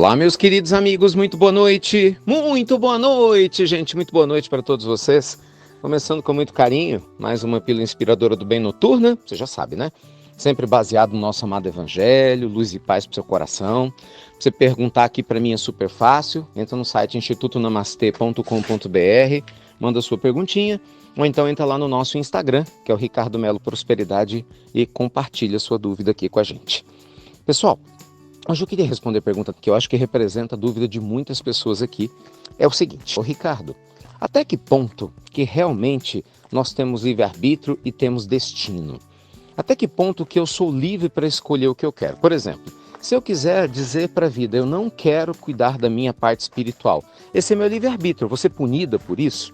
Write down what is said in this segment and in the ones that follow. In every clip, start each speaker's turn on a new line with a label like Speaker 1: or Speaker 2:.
Speaker 1: Olá, meus queridos amigos, muito boa noite, gente, muito boa noite para todos vocês. Começando com muito carinho, mais uma pílula inspiradora do bem noturna, você já sabe, né? Sempre baseado no nosso amado evangelho, luz e paz para o seu coração. Você perguntar aqui para mim é super fácil, entra no site institutonamastê.com.br, manda sua perguntinha, ou então entra lá no nosso Instagram, que é o Ricardo Melo Prosperidade, e compartilha sua dúvida aqui com a gente. Pessoal, hoje eu queria responder a pergunta que eu acho que representa a dúvida de muitas pessoas aqui. É o seguinte: ô Ricardo, até que ponto que realmente nós temos livre-arbítrio e temos destino? Até que ponto que eu sou livre para escolher o que eu quero? Por exemplo, se eu quiser dizer para a vida, eu não quero cuidar da minha parte espiritual, esse é meu livre-arbítrio, eu vou ser punida por isso?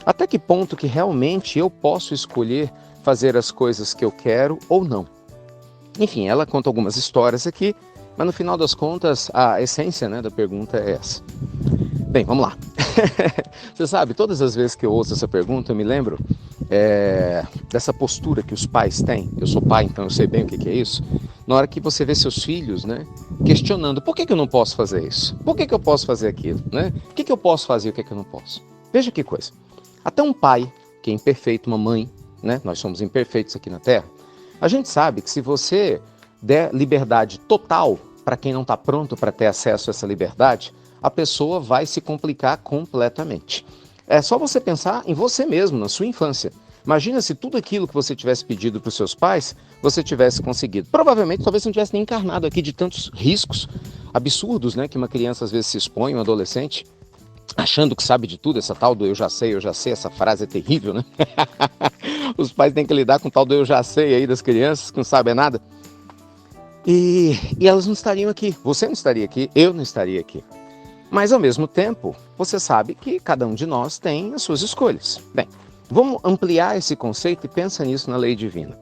Speaker 1: Até que ponto que realmente eu posso escolher fazer as coisas que eu quero ou não? Enfim, ela conta algumas histórias aqui, mas no final das contas, a essência, da pergunta é essa. Bem, vamos lá. Você sabe, todas as vezes que eu ouço essa pergunta, eu me lembro dessa postura que os pais têm. Eu sou pai, então eu sei bem o que é isso. Na hora que você vê seus filhos, questionando, por que eu não posso fazer isso? Por que eu posso fazer aquilo? O que eu posso fazer e o que eu não posso? Veja que coisa. Até um pai, que é imperfeito, uma mãe, nós somos imperfeitos aqui na Terra, a gente sabe que se você der liberdade total para quem não está pronto para ter acesso a essa liberdade, a pessoa vai se complicar completamente. É só você pensar em você mesmo, na sua infância. Imagina se tudo aquilo que você tivesse pedido para os seus pais, você tivesse conseguido. Provavelmente, talvez você não tivesse nem encarnado aqui de tantos riscos absurdos, que uma criança às vezes se expõe, um adolescente, achando que sabe de tudo, essa tal do eu já sei, essa frase é terrível, Os pais têm que lidar com o tal do eu já sei aí das crianças, que não sabem nada. E elas não estariam aqui, você não estaria aqui, eu não estaria aqui. Mas ao mesmo tempo, você sabe que cada um de nós tem as suas escolhas. Bem, vamos ampliar esse conceito e pensa nisso na lei divina.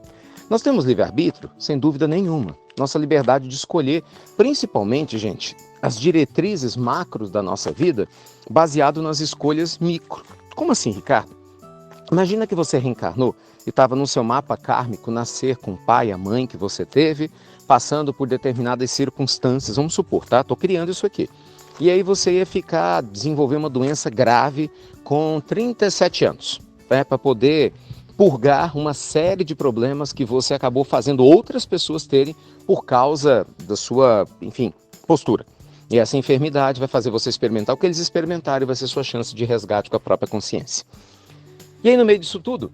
Speaker 1: Nós temos livre-arbítrio, sem dúvida nenhuma. Nossa liberdade de escolher, principalmente, gente, as diretrizes macros da nossa vida, baseado nas escolhas micro. Como assim, Ricardo? Imagina que você reencarnou e estava no seu mapa kármico nascer com o pai, a mãe que você teve, passando por determinadas circunstâncias. Vamos supor, tá? Estou criando isso aqui. E aí você ia desenvolver uma doença grave com 37 anos, para poder purgar uma série de problemas que você acabou fazendo outras pessoas terem por causa da sua, postura. E essa enfermidade vai fazer você experimentar o que eles experimentaram e vai ser sua chance de resgate com a própria consciência. E aí, no meio disso tudo,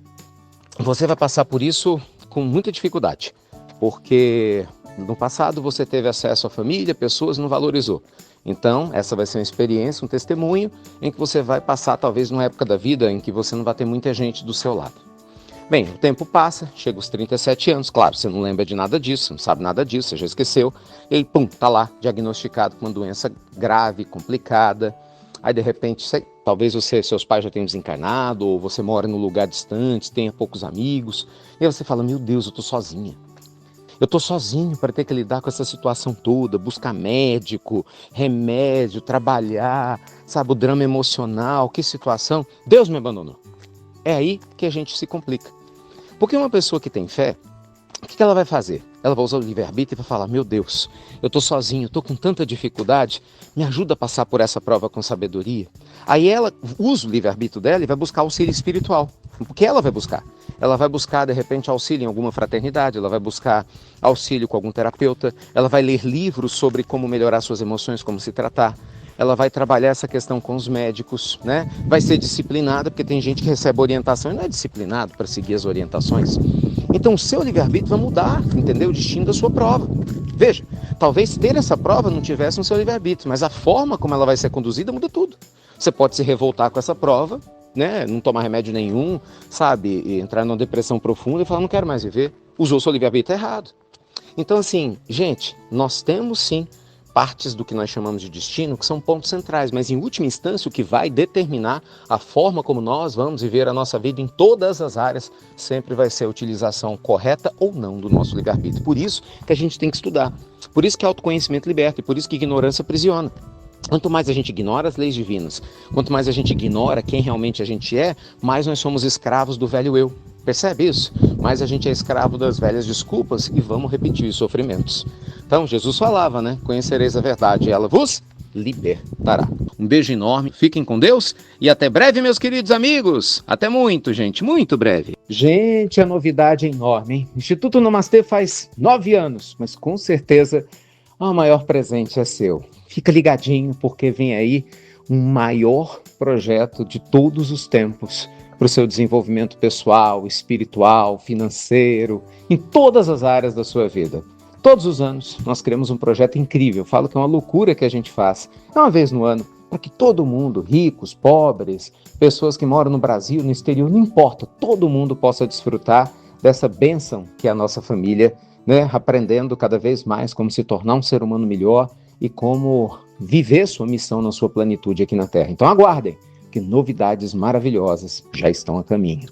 Speaker 1: você vai passar por isso com muita dificuldade, porque no passado você teve acesso à família, pessoas, não valorizou. Então, essa vai ser uma experiência, um testemunho, em que você vai passar talvez numa época da vida em que você não vai ter muita gente do seu lado. Bem, o tempo passa, chega aos 37 anos, claro, você não lembra de nada disso, não sabe nada disso, você já esqueceu, e aí, tá lá, diagnosticado com uma doença grave, complicada. Aí, de repente, talvez seus pais já tenham desencarnado, ou você mora num lugar distante, tenha poucos amigos, e aí você fala, meu Deus, eu tô sozinha. Eu tô sozinho para ter que lidar com essa situação toda, buscar médico, remédio, trabalhar, o drama emocional, que situação. Deus me abandonou. É aí que a gente se complica. Porque uma pessoa que tem fé, o que ela vai fazer? Ela vai usar o livre-arbítrio e vai falar, meu Deus, eu tô sozinho, eu tô com tanta dificuldade, me ajuda a passar por essa prova com sabedoria. Aí ela usa o livre-arbítrio dela e vai buscar auxílio espiritual. O que ela vai buscar? Ela vai buscar, de repente, auxílio em alguma fraternidade, ela vai buscar auxílio com algum terapeuta, ela vai ler livros sobre como melhorar suas emoções, como se tratar. Ela vai trabalhar essa questão com os médicos, vai ser disciplinada, porque tem gente que recebe orientação e não é disciplinado para seguir as orientações. Então o seu livre-arbítrio vai mudar, entendeu? O destino da sua prova. Veja, talvez ter essa prova não tivesse no seu livre-arbítrio, mas a forma como ela vai ser conduzida muda tudo. Você pode se revoltar com essa prova, não tomar remédio nenhum, e entrar numa depressão profunda e falar, não quero mais viver. Usou o seu livre-arbítrio errado. Então assim, gente, nós temos sim partes do que nós chamamos de destino, que são pontos centrais, mas em última instância o que vai determinar a forma como nós vamos viver a nossa vida em todas as áreas sempre vai ser a utilização correta ou não do nosso livre-arbítrio. Por isso que a gente tem que estudar, por isso que autoconhecimento liberta e por isso que ignorância aprisiona. Quanto mais a gente ignora as leis divinas, quanto mais a gente ignora quem realmente a gente é, mais nós somos escravos do velho eu. Percebe isso? Mas a gente é escravo das velhas desculpas e vamos repetir os sofrimentos. Então, Jesus falava, Conhecereis a verdade e ela vos libertará. Um beijo enorme, fiquem com Deus e até breve, meus queridos amigos. Até muito, gente, muito breve. Gente, a novidade é enorme, hein? Instituto Namastê faz 9 anos, mas com certeza o maior presente é seu. Fica ligadinho, porque vem aí um maior projeto de todos os tempos para o seu desenvolvimento pessoal, espiritual, financeiro, em todas as áreas da sua vida. Todos os anos nós criamos um projeto incrível, falo que é uma loucura que a gente faz, uma vez no ano, para que todo mundo, ricos, pobres, pessoas que moram no Brasil, no exterior, não importa, todo mundo possa desfrutar dessa bênção que é a nossa família, né, aprendendo cada vez mais como se tornar um ser humano melhor e como viver sua missão na sua plenitude aqui na Terra. Então aguardem, que novidades maravilhosas já estão a caminho.